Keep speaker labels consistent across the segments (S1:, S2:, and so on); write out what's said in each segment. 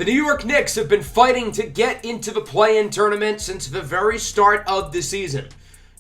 S1: The New York Knicks have been fighting to get into the play-in tournament since the very start of the season.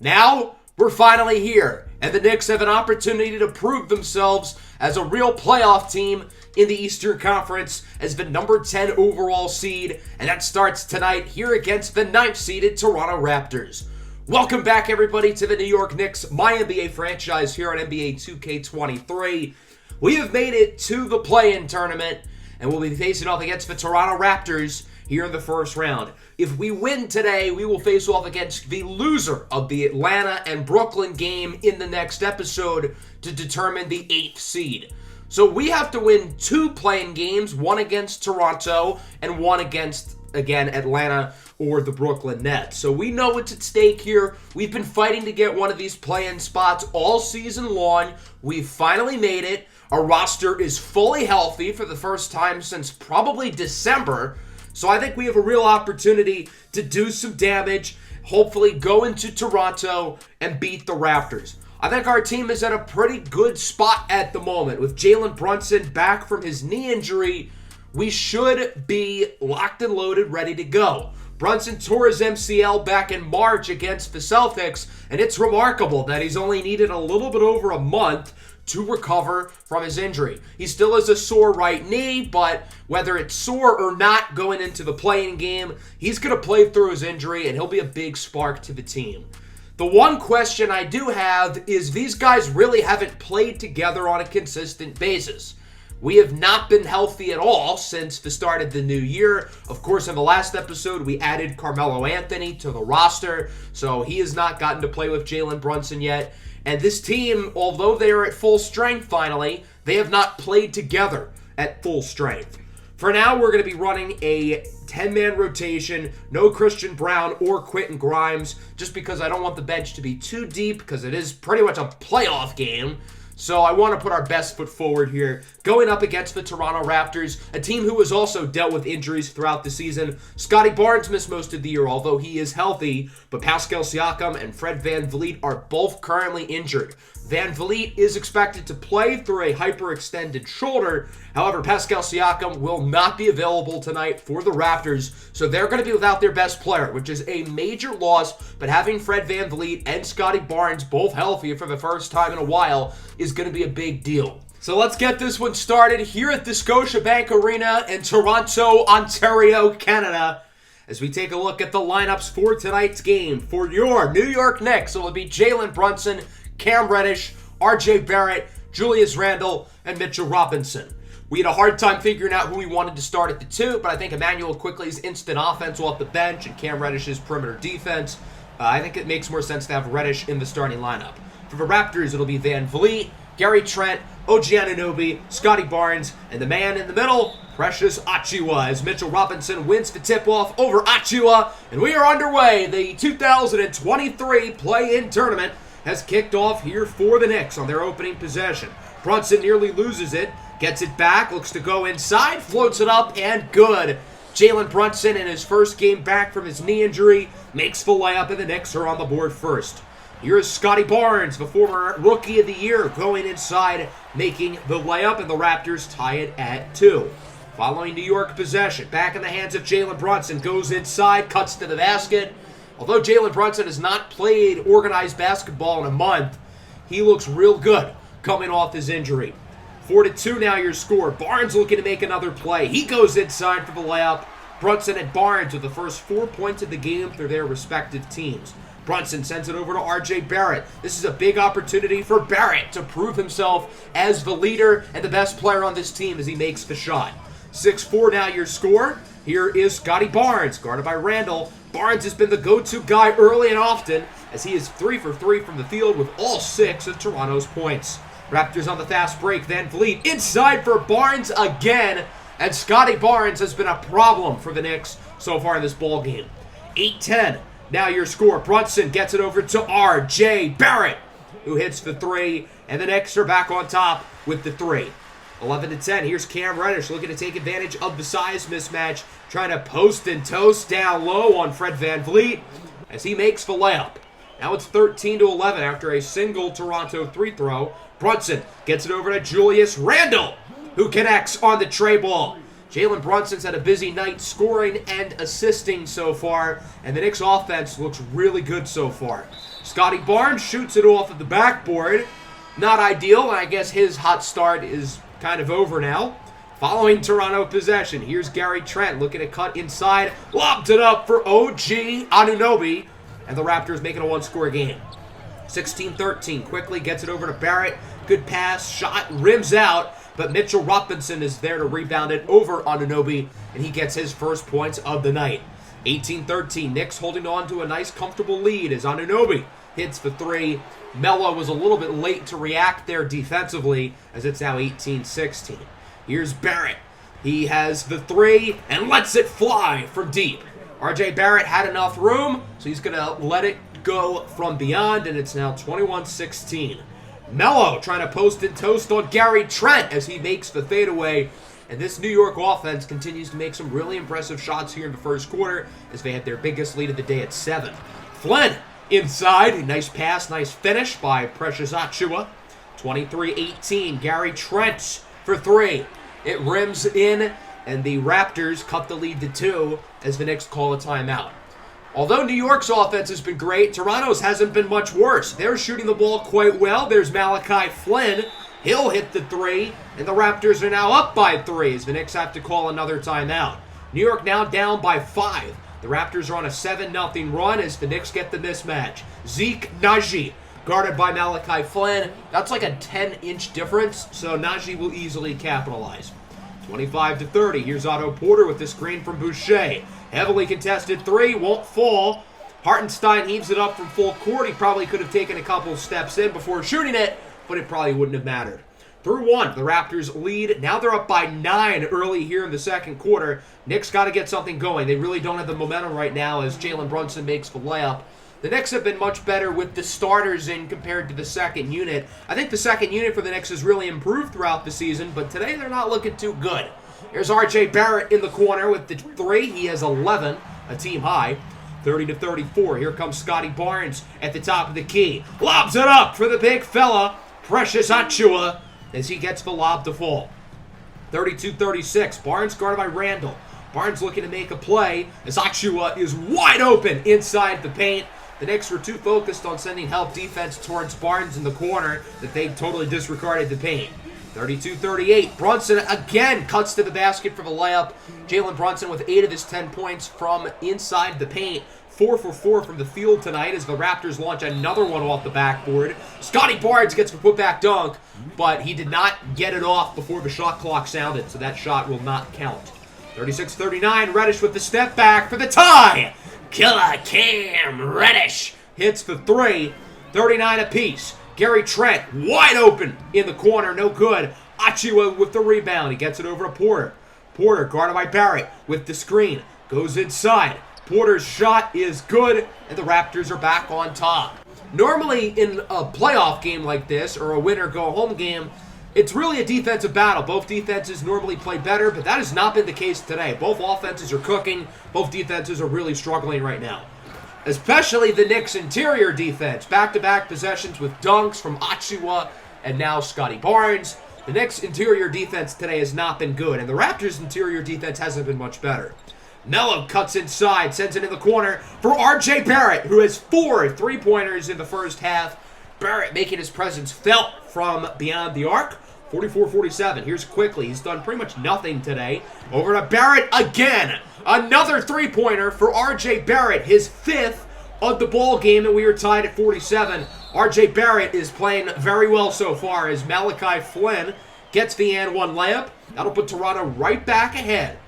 S1: Now, we're finally here, and the Knicks have an opportunity to prove themselves as a real playoff team in the Eastern Conference as the number 10 overall seed, and that starts tonight here against the 9th-seeded Toronto Raptors. Welcome back, everybody, to the New York Knicks, MyNBA franchise here on NBA 2K23. We have made it to the play-in tournament, and we'll be facing off against the Toronto Raptors here in the first round. If we win today, we will face off against the loser of the Atlanta and Brooklyn game in the next episode to determine the 8th seed. So we have to win 2 play-in games, one against Toronto and one against, again, Atlanta or the Brooklyn Nets. So we know what's at stake here. We've been fighting to get one of these play-in spots all season long. We've finally made it. Our roster is fully healthy for the first time since probably December. So I think we have a real opportunity to do some damage, hopefully go into Toronto and beat the Raptors. I think our team is at a pretty good spot at the moment. With Jalen Brunson back from his knee injury, we should be locked and loaded, ready to go. Brunson tore his MCL back in March against the Celtics, and it's remarkable that he's only needed a little bit over a month to recover from his injury. He still has a sore right knee, but whether it's sore or not going into the play-in game, he's going to play through his injury, and he'll be a big spark to the team. The one question I do have is these guys really haven't played together on a consistent basis. We have not been healthy at all since the start of the new year. Of course, in the last episode, we added Carmelo Anthony to the roster, so he has not gotten to play with Jalen Brunson yet. And this team, although they are at full strength finally, they have not played together at full strength. For now, we're going to be running a 10-man rotation, no Christian Brown or Quentin Grimes, just because I don't want the bench to be too deep, because it is pretty much a playoff game. So I want to put our best foot forward here, going up against the Toronto Raptors, a team who has also dealt with injuries throughout the season. Scotty Barnes missed most of the year, although he is healthy, but Pascal Siakam and Fred VanVleet are both currently injured. VanVleet is expected to play through a hyperextended shoulder. However, Pascal Siakam will not be available tonight for the Raptors, so they're going to be without their best player, which is a major loss, but having Fred VanVleet and Scotty Barnes both healthy for the first time in a while is going to be a big deal. So let's get this one started here at the Scotiabank Arena in Toronto, Ontario, Canada, as we take a look at the lineups for tonight's game. For your New York Knicks, it will be Jalen Brunson, Cam Reddish, RJ Barrett, Julius Randle, and Mitchell Robinson. We had a hard time figuring out who we wanted to start at the 2, but I think Emmanuel Quickley's instant offense off the bench and Cam Reddish's perimeter defense, I think it makes more sense to have Reddish in the starting lineup. For the Raptors, it'll be VanVleet, Gary Trent, OG Anunoby, Scotty Barnes, and the man in the middle, Precious Achiuwa, as Mitchell Robinson wins the tip-off over Achiuwa, and we are underway. The 2023 play-in tournament has kicked off here for the Knicks on their opening possession. Brunson nearly loses it, gets it back, looks to go inside, floats it up, and good. Jalen Brunson, in his first game back from his knee injury, makes the layup, and the Knicks are on the board first. Here's Scotty Barnes, the former Rookie of the Year, going inside, making the layup, and the Raptors tie it at 2. Following New York possession, back in the hands of Jalen Brunson, goes inside, cuts to the basket. Although Jalen Brunson has not played organized basketball in a month, he looks real good coming off his injury. 4-2 now your score. Barnes looking to make another play. He goes inside for the layup. Brunson and Barnes with the first 4 points of the game for their respective teams. Brunson sends it over to RJ Barrett. This is a big opportunity for Barrett to prove himself as the leader and the best player on this team as he makes the shot. 6-4 now your score. Here is Scotty Barnes, guarded by Randle. Barnes has been the go-to guy early and often, as he is 3 for 3 from the field with all 6 of Toronto's points. Raptors on the fast break. VanVleet inside for Barnes again, and Scotty Barnes has been a problem for the Knicks so far in this ball game. 8-10. Now your score. Brunson gets it over to R.J. Barrett, who hits the 3, and the Knicks are back on top with the 3. 11-10. Here's Cam Reddish looking to take advantage of the size mismatch, trying to post and toast down low on Fred VanVleet as he makes the layup. Now it's 13-11 after a single Toronto 3-throw. Brunson gets it over to Julius Randle, who connects on the tray ball. Jalen Brunson's had a busy night scoring and assisting so far, and the Knicks offense looks really good so far. Scotty Barnes shoots it off of the backboard. Not ideal, and I guess his hot start is kind of over now. Following Toronto possession, here's Gary Trent looking to cut inside. Lobbed it up for OG Anunoby, and the Raptors making a one-score game. 16-13, quickly gets it over to Barrett. Good pass, shot, rims out. But Mitchell Robinson is there to rebound it over Anunoby, and he gets his first points of the night. 18-13, Knicks holding on to a nice, comfortable lead as Anunoby hits the three. Melo was a little bit late to react there defensively, as it's now 18-16. Here's Barrett. He has the three and lets it fly from deep. RJ Barrett had enough room, so he's going to let it go from beyond, and it's now 21-16. Melo trying to post and toast on Gary Trent as he makes the fadeaway. And this New York offense continues to make some really impressive shots here in the first quarter as they had their biggest lead of the day at 7. Flynn inside. A nice pass, nice finish by Precious Achiuwa. 23-18. Gary Trent for three. It rims in, and the Raptors cut the lead to 2 as the Knicks call a timeout. Although New York's offense has been great, Toronto's hasn't been much worse. They're shooting the ball quite well. There's Malachi Flynn. He'll hit the three, and the Raptors are now up by 3 as the Knicks have to call another timeout. New York now down by 5. The Raptors are on a 7-0 run as the Knicks get the mismatch. Zeke Naji, guarded by Malachi Flynn. That's like a 10-inch difference, so Naji will easily capitalize. 25-30. Here's Otto Porter with the screen from Boucher. Heavily contested three, won't fall. Hartenstein heaves it up from full court. He probably could have taken a couple steps in before shooting it, but it probably wouldn't have mattered. Through 1, the Raptors lead. Now they're up by 9 early here in the second quarter. Knicks got to get something going. They really don't have the momentum right now as Jalen Brunson makes the layup. The Knicks have been much better with the starters in compared to the second unit. I think the second unit for the Knicks has really improved throughout the season, but today they're not looking too good. Here's RJ Barrett in the corner with the 3. He has 11, a team high. 30-34. Here comes Scotty Barnes at the top of the key. Lobs it up for the big fella, Precious Achiuwa, as he gets the lob to fall. 32-36. Barnes guarded by Randall. Barnes looking to make a play as Achiuwa is wide open inside the paint. The Knicks were too focused on sending help defense towards Barnes in the corner that they totally disregarded the paint. 32-38. Brunson again cuts to the basket for the layup. Jalen Brunson with 8 of his 10 points from inside the paint. 4 for 4 from the field tonight as the Raptors launch another one off the backboard. Scotty Barnes gets the putback dunk, but he did not get it off before the shot clock sounded, so that shot will not count. 36-39. Reddish with the step back for the tie. Killer Cam Reddish hits the 3. 39 apiece. Gary Trent, wide open in the corner, no good. Achiuwa with the rebound. He gets it over to Porter. Porter, guarded by Barrett, with the screen. Goes inside. Porter's shot is good, and the Raptors are back on top. Normally, in a playoff game like this, or a win-or-go-home game, it's really a defensive battle. Both defenses normally play better, but that has not been the case today. Both offenses are cooking. Both defenses are really struggling right now. Especially the Knicks' interior defense. Back-to-back possessions with dunks from Achiuwa and now Scotty Barnes. The Knicks' interior defense today has not been good, and the Raptors' interior defense hasn't been much better. Melo cuts inside, sends it in the corner for RJ Barrett, who has 4 3-pointers in the first half. Barrett making his presence felt from beyond the arc. 44-47. Here's Quickly. He's done pretty much nothing today. Over to Barrett again. Another 3-pointer for RJ Barrett, his 5th of the ball game, and we are tied at 47. RJ Barrett is playing very well so far as Malachi Flynn gets the and one layup. That'll put Toronto right back ahead.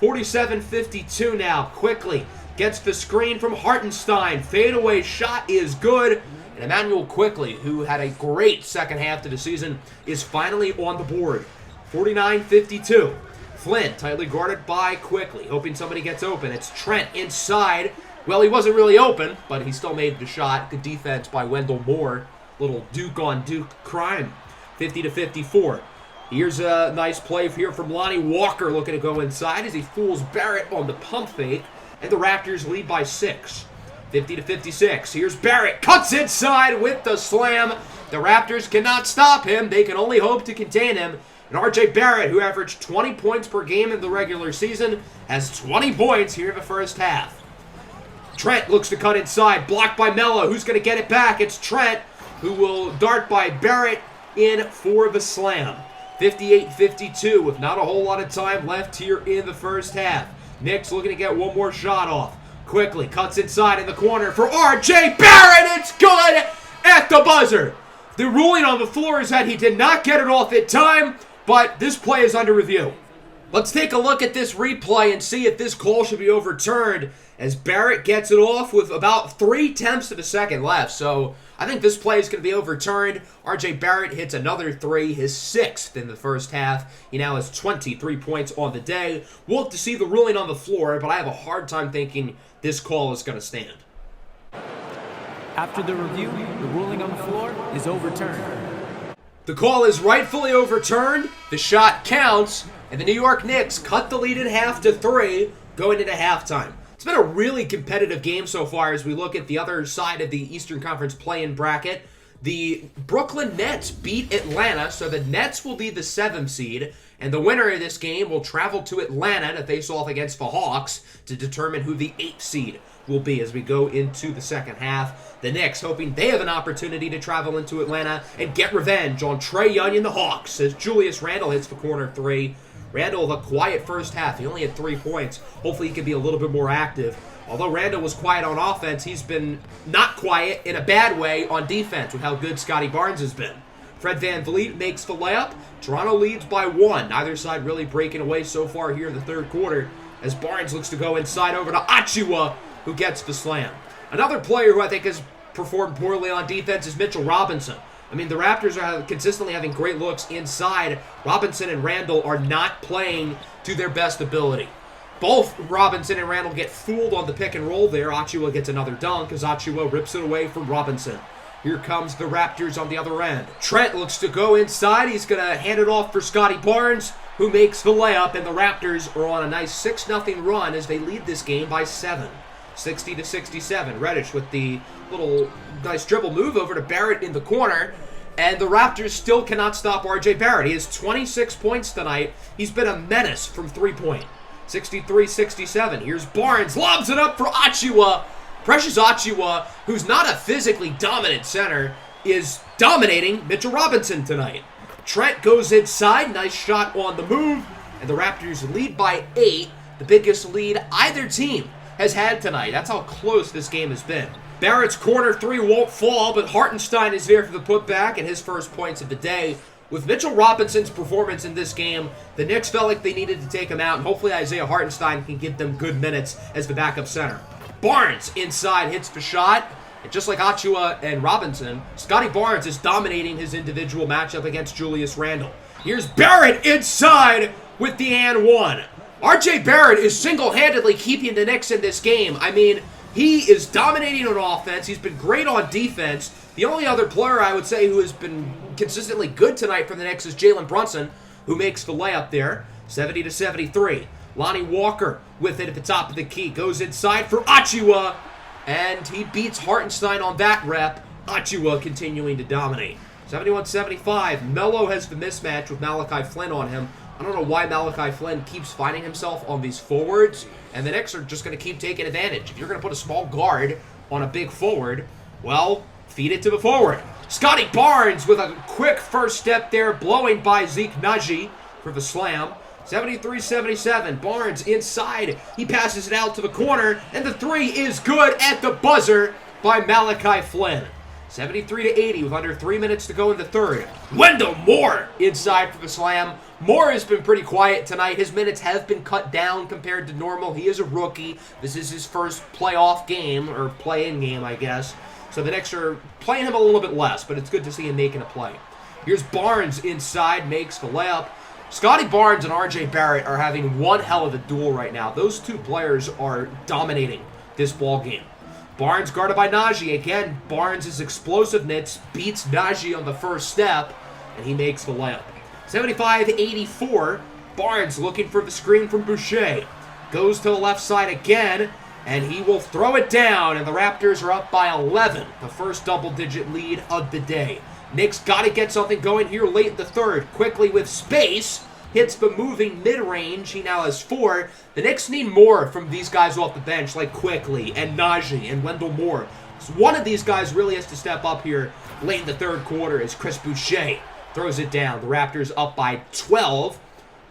S1: 47-52 now. Quickly gets the screen from Hartenstein. Fadeaway shot is good. And Emmanuel Quickly, who had a great second half to the season, is finally on the board. 49-52. Flynn, tightly guarded by Quickly, hoping somebody gets open. It's Trent inside. Well, he wasn't really open, but he still made the shot. Good defense by Wendell Moore. Little Duke-on-Duke crime. 50-54. Here's a nice play here from Lonnie Walker looking to go inside as he fools Barrett on the pump fake. And the Raptors lead by 6. 50-56. Here's Barrett. Cuts inside with the slam. The Raptors cannot stop him. They can only hope to contain him. And R.J. Barrett, who averaged 20 points per game in the regular season, has 20 points here in the first half. Trent looks to cut inside, blocked by Melo. Who's going to get it back? It's Trent, who will dart by Barrett in for the slam. 58-52 with not a whole lot of time left here in the first half. Knicks looking to get one more shot off. Quickly cuts inside in the corner for R.J. Barrett. It's good at the buzzer. The ruling on the floor is that he did not get it off in time, but this play is under review. Let's take a look at this replay and see if this call should be overturned, as Barrett gets it off with about 0.3 of a second left. So I think this play is going to be overturned. R.J. Barrett hits another three, his 6th in the first half. He now has 23 points on the day. We'll have to see the ruling on the floor, but I have a hard time thinking this call is going to stand.
S2: After the review, the ruling on the floor is overturned.
S1: The call is rightfully overturned. The shot counts, and the New York Knicks cut the lead in half to 3 going into halftime. It's been a really competitive game so far as we look at the other side of the Eastern Conference play-in bracket. The Brooklyn Nets beat Atlanta, so the Nets will be the 7th seed, and the winner of this game will travel to Atlanta to face off against the Hawks to determine who the 8th seed will be as we go into the second half. The Knicks hoping they have an opportunity to travel into Atlanta and get revenge on Trae Young and the Hawks as Julius Randle hits the corner 3. Randle, the quiet first half. He only had 3 points. Hopefully he can be a little bit more active. Although Randle was quiet on offense, he's been not quiet in a bad way on defense with how good Scotty Barnes has been. Fred VanVleet makes the layup. Toronto leads by 1. Neither side really breaking away so far here in the third quarter as Barnes looks to go inside over to Achiuwa, who gets the slam. Another player who I think has performed poorly on defense is Mitchell Robinson. I mean, the Raptors are consistently having great looks inside. Robinson and Randle are not playing to their best ability. Both Robinson and Randle get fooled on the pick and roll there. Achiuwa gets another dunk as Achiuwa rips it away from Robinson. Here comes the Raptors on the other end. Trent looks to go inside. He's going to hand it off for Scotty Barnes, who makes the layup, and the Raptors are on a nice 6-0 run as they lead this game by 7. 60-67. Reddish with the little nice dribble move over to Barrett in the corner. And the Raptors still cannot stop R.J. Barrett. He has 26 points tonight. He's been a menace from three-point. 63-67. Here's Barnes. Lobs it up for Achiuwa. Precious Achiuwa, who's not a physically dominant center, is dominating Mitchell Robinson tonight. Trent goes inside. Nice shot on the move. And the Raptors lead by 8. The biggest lead either team has had tonight. That's how close this game has been. Barrett's corner 3 won't fall, but Hartenstein is there for the putback and his first points of the day. With Mitchell Robinson's performance in this game, the Knicks felt like they needed to take him out, and hopefully Isaiah Hartenstein can give them good minutes as the backup center. Barnes inside hits the shot, and just like Achiuwa and Robinson, Scotty Barnes is dominating his individual matchup against Julius Randle. Here's Barrett inside with the and 1. R.J. Barrett is single-handedly keeping the Knicks in this game. I mean, he is dominating on offense. He's been great on defense. The only other player I would say who has been consistently good tonight for the Knicks is Jalen Brunson, who makes the layup there, 70-73. Lonnie Walker with it at the top of the key. Goes inside for Achiuwa, and he beats Hartenstein on that rep. Achiuwa continuing to dominate. 71-75. Melo has the mismatch with Malachi Flynn on him. I don't know why Malachi Flynn keeps finding himself on these forwards, and the Knicks are just going to keep taking advantage. If you're going to put a small guard on a big forward, well, feed it to the forward. Scotty Barnes with a quick first step there, blowing by Zeke Naji for the slam. 73-77. Barnes inside. He passes it out to the corner, and the 3 is good at the buzzer by Malachi Flynn. 73-80 with under 3 minutes to go in the third. Wendell Moore inside for the slam. Moore has been pretty quiet tonight. His minutes have been cut down compared to normal. He is a rookie. This is his first playoff game, or play-in game, I guess. So the Knicks are playing him a little bit less, but it's good to see him making a play. Here's Barnes inside, makes the layup. Scotty Barnes and R.J. Barrett are having one hell of a duel right now. Those two players are dominating this ball game. Barnes guarded by Naji. Again, Barnes' explosiveness beats Naji on the first step, and he makes the layup. 75-84. Barnes looking for the screen from Boucher. Goes to the left side again, and he will throw it down, and the Raptors are up by 11. The first double-digit lead of the day. Knicks got to get something going here late in the third. Quickly with space. Hits the moving mid-range. He now has 4. The Knicks need more from these guys off the bench, like Quickly and Najee and Wendell Moore. So one of these guys really has to step up here late in the third quarter as Chris Boucher throws it down. The Raptors up by 12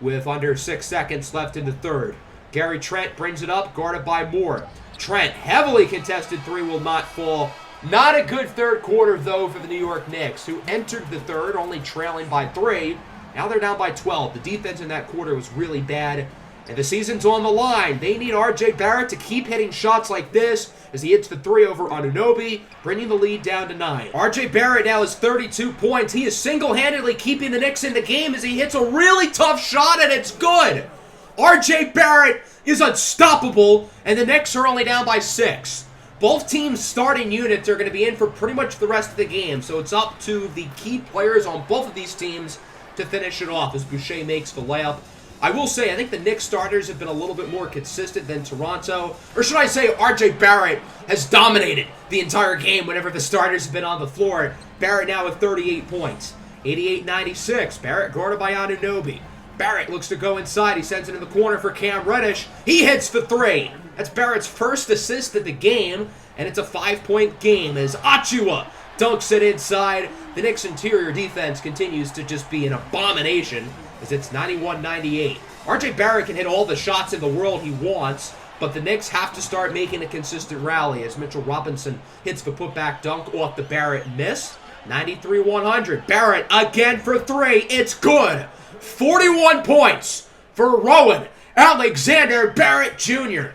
S1: with under 6 seconds left in the third. Gary Trent brings it up, guarded by Moore. Trent, heavily contested 3, will not fall. Not a good third quarter, though, for the New York Knicks, who entered the third only trailing by 3. Now they're down by 12. The defense in that quarter was really bad. And the season's on the line. They need R.J. Barrett to keep hitting shots like this as he hits the 3 over Anunoby, bringing the lead down to 9. R.J. Barrett now has 32 points. He is single-handedly keeping the Knicks in the game as he hits a really tough shot, and it's good. R.J. Barrett is unstoppable, and the Knicks are only down by 6. Both teams' starting units are going to be in for pretty much the rest of the game, so it's up to the key players on both of these teams to finish it off as Boucher makes the layup. I will say, I think the Knicks starters have been a little bit more consistent than Toronto. Or should I say, R.J. Barrett has dominated the entire game whenever the starters have been on the floor. Barrett now with 38 points. 88-96. Barrett guarded by Anunoby. Barrett looks to go inside. He sends it in the corner for Cam Reddish. He hits the 3. That's Barrett's first assist of the game, and it's a 5-point game as Achua dunks it inside. The Knicks' interior defense continues to just be an abomination as it's 91-98. R.J. Barrett can hit all the shots in the world he wants, but the Knicks have to start making a consistent rally as Mitchell Robinson hits the putback dunk off the Barrett miss. 93-100. Barrett again for 3. It's good. 41 points for Rowan Alexander Barrett Jr.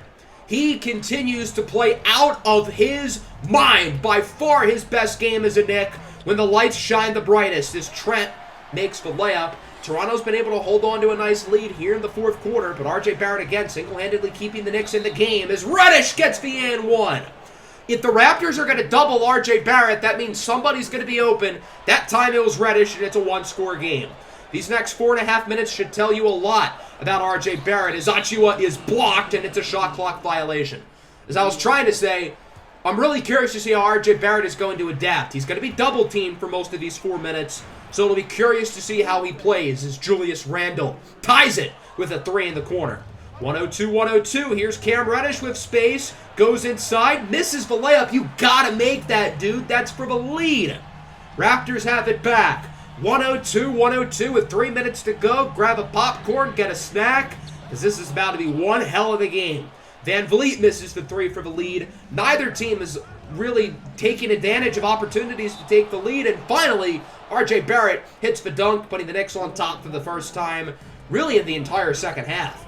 S1: He continues to play out of his mind. By far his best game as a Knick when the lights shine the brightest as Trent makes the layup. Toronto's been able to hold on to a nice lead here in the fourth quarter, but R.J. Barrett again single-handedly keeping the Knicks in the game as Reddish gets the and 1. If the Raptors are going to double R.J. Barrett, that means somebody's going to be open. That time it was Reddish, and it's a one-score game. These next 4.5 minutes should tell you a lot about R.J. Barrett as Achua is blocked, and it's a shot clock violation. As I was trying to say, I'm really curious to see how R.J. Barrett is going to adapt. He's going to be double-teamed for most of these 4 minutes, so it'll be curious to see how he plays as Julius Randle ties it with a 3 in the corner. 102-102. Here's Cam Reddish with space. Goes inside. Misses the layup. You gotta make that, dude. That's for the lead. Raptors have it back. 102-102 with 3 minutes to go. Grab a popcorn. Get a snack. Because this is about to be one hell of a game. Van Vliet misses the 3 for the lead. Neither team is really taking advantage of opportunities to take the lead. And finally, R.J. Barrett hits the dunk, putting the Knicks on top for the first time, really in the entire second half.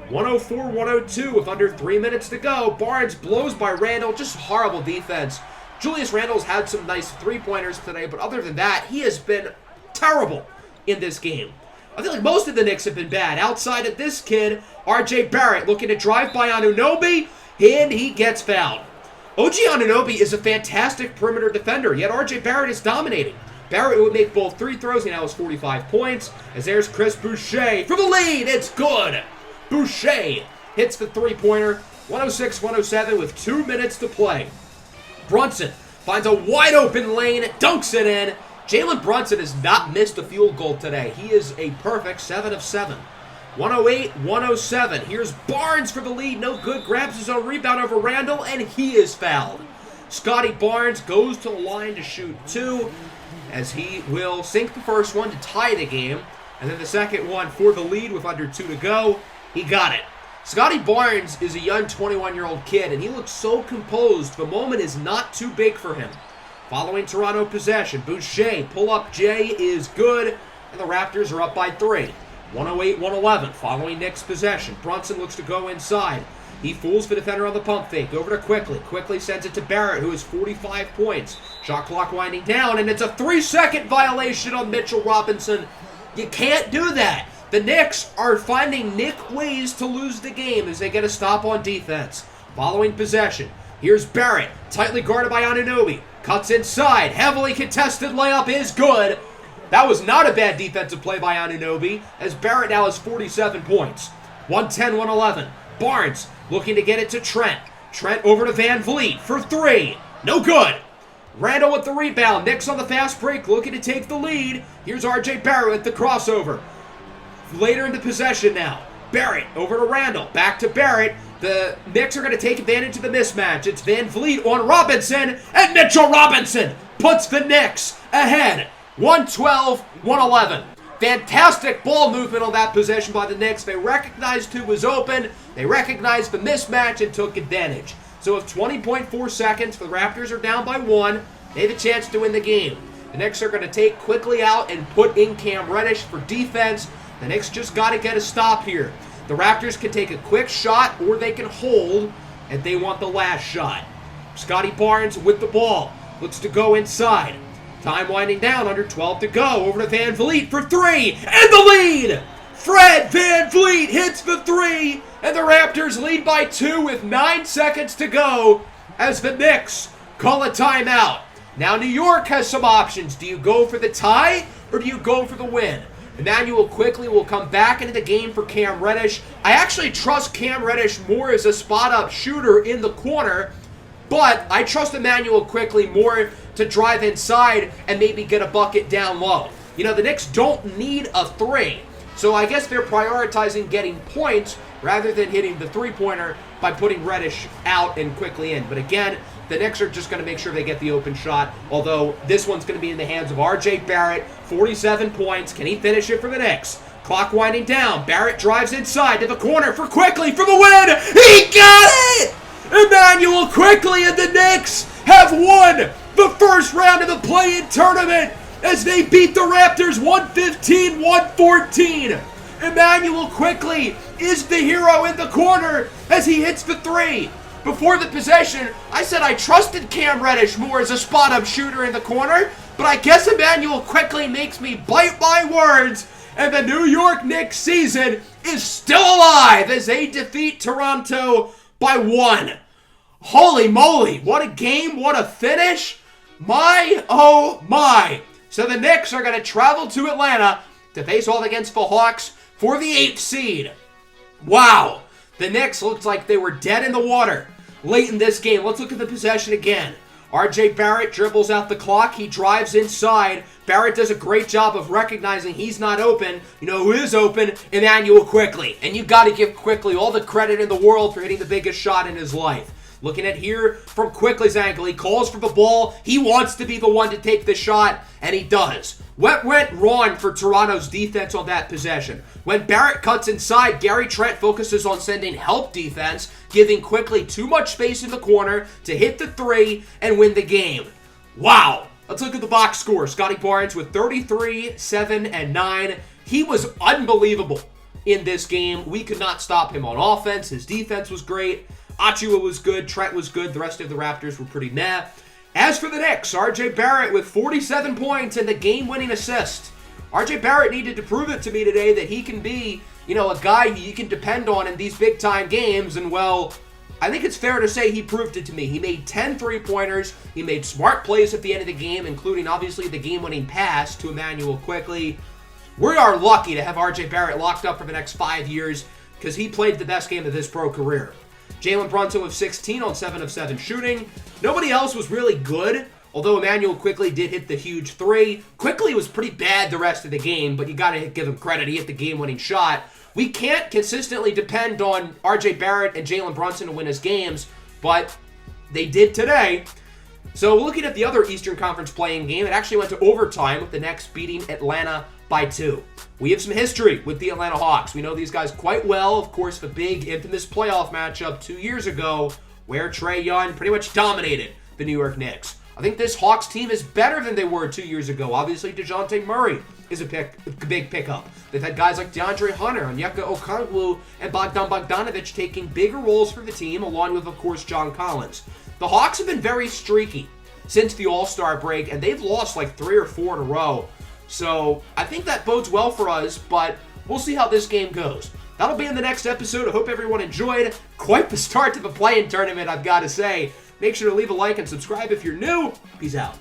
S1: 104-102 with under 3 minutes to go. Barnes blows by Randle. Just horrible defense. Julius Randle's had some nice three-pointers today, but other than that, he has been terrible in this game. I feel like most of the Knicks have been bad. Outside of this kid, R.J. Barrett looking to drive by Anunoby, and he gets fouled. OG Anunoby is a fantastic perimeter defender, yet R.J. Barrett is dominating. Barrett would make both free throws. He now has 45 points. As there's Chris Boucher for the lead. It's good. Boucher hits the three-pointer. 106-107 with 2 minutes to play. Brunson finds a wide-open lane, dunks it in. Jalen Brunson has not missed a field goal today. He is a perfect 7 of 7. 108-107. Here's Barnes for the lead. No good. Grabs his own rebound over Randle, and he is fouled. Scotty Barnes goes to the line to shoot 2, as he will sink the first one to tie the game. And then the second one for the lead with under 2 to go. He got it. Scotty Barnes is a young 21-year-old kid, and he looks so composed. The moment is not too big for him. Following Toronto possession, Boucher, pull-up J is good, and the Raptors are up by 3. 108-111, following Knicks possession. Brunson looks to go inside. He fools the defender on the pump fake. Over to Quickly. Quickly sends it to Barrett, who has 45 points. Shot clock winding down, and it's a 3-second violation on Mitchell Robinson. You can't do that. The Knicks are finding Knick ways to lose the game as they get a stop on defense. Following possession, here's Barrett, tightly guarded by Anunoby. Cuts inside. Heavily contested layup is good. That was not a bad defensive play by Anunoby, as Barrett now has 47 points. 110-111. Barnes looking to get it to Trent. Trent over to Van Vliet for 3. No good. Randall with the rebound. Knicks on the fast break, looking to take the lead. Here's R.J. Barrett with the crossover. Later in the possession now. Barrett over to Randall. Back to Barrett. The Knicks are going to take advantage of the mismatch. It's Van Vliet on Robinson, and Mitchell Robinson puts the Knicks ahead. 112-111. Fantastic ball movement on that possession by the Knicks. They recognized who was open. They recognized the mismatch and took advantage. So with 20.4 seconds, the Raptors are down by 1. They have a chance to win the game. The Knicks are going to take quickly out and put in Cam Reddish for defense. The Knicks just got to get a stop here. The Raptors can take a quick shot or they can hold, and they want the last shot. Scotty Barnes with the ball. Looks to go inside. Time winding down, under 12 to go. Over to Van Vliet for 3, and the lead! Fred Van Vliet hits the 3, and the Raptors lead by 2 with 9 seconds to go as the Knicks call a timeout. Now New York has some options. Do you go for the tie, or do you go for the win? Immanuel Quickley will come back into the game for Cam Reddish. I actually trust Cam Reddish more as a spot-up shooter in the corner, but I trust Immanuel Quickley more to drive inside and maybe get a bucket down low. You know, the Knicks don't need a 3, so I guess they're prioritizing getting points rather than hitting the three-pointer by putting Reddish out and Quickley in. But again, the Knicks are just going to make sure they get the open shot, although this one's going to be in the hands of R.J. Barrett. 47 points. Can he finish it for the Knicks? Clock winding down. Barrett drives inside to the corner for Quickley for the win. He got it! Immanuel Quickley and the Knicks have won the first round of the play-in tournament as they beat the Raptors 115-114. Immanuel Quickley is the hero in the corner as he hits the 3. Before the possession, I said I trusted Cam Reddish more as a spot-up shooter in the corner, but I guess Immanuel Quickley makes me bite my words, and the New York Knicks season is still alive as they defeat Toronto by 1. Holy moly, what a game, what a finish. My, oh my. So the Knicks are going to travel to Atlanta to face off against the Hawks for the 8th seed. Wow. The Knicks looked like they were dead in the water late in this game. Let's look at the possession again. R.J. Barrett dribbles out the clock. He drives inside. Barrett does a great job of recognizing he's not open. You know who is open? Immanuel Quickley. And you got to give Quickley all the credit in the world for hitting the biggest shot in his life. Looking at here from Quickley's angle. He calls for the ball. He wants to be the one to take the shot, and he does. What went wrong for Toronto's defense on that possession? When Barrett cuts inside, Gary Trent focuses on sending help defense, giving Quickley too much space in the corner to hit the 3 and win the game. Wow. Let's look at the box score. Scotty Barnes with 33, 7, and 9. He was unbelievable in this game. We could not stop him on offense. His defense was great. Achua was good. Trent was good. The rest of the Raptors were pretty nah. As for the Knicks, R.J. Barrett with 47 points and the game-winning assist. R.J. Barrett needed to prove it to me today that he can be, you know, a guy you can depend on in these big-time games. And, well, I think it's fair to say he proved it to me. He made 10 three-pointers. He made smart plays at the end of the game, including, obviously, the game-winning pass to Immanuel Quickley. We are lucky to have R.J. Barrett locked up for the next 5 years because he played the best game of his pro career. Jalen Brunson with 16 on 7 of 7 shooting. Nobody else was really good, although Immanuel Quickley did hit the huge 3. Quickley was pretty bad the rest of the game, but you got to give him credit. He hit the game-winning shot. We can't consistently depend on R.J. Barrett and Jalen Brunson to win us games, but they did today. So looking at the other Eastern Conference playing game, it actually went to overtime with the Knicks beating Atlanta by 2. We have some history with the Atlanta Hawks. We know these guys quite well. Of course, the big infamous playoff matchup 2 years ago where Trae Young pretty much dominated the New York Knicks. I think this Hawks team is better than they were 2 years ago. Obviously, DeJounte Murray is a big pickup. They've had guys like DeAndre Hunter, Onyeka Okongwu, and Bogdan Bogdanovic taking bigger roles for the team, along with, of course, John Collins. The Hawks have been very streaky since the All-Star break, and they've lost like 3 or 4 in a row. So I think that bodes well for us, but we'll see how this game goes. That'll be in the next episode. I hope everyone enjoyed. Quite the start to the play-in tournament, I've got to say. Make sure to leave a like and subscribe if you're new. Peace out.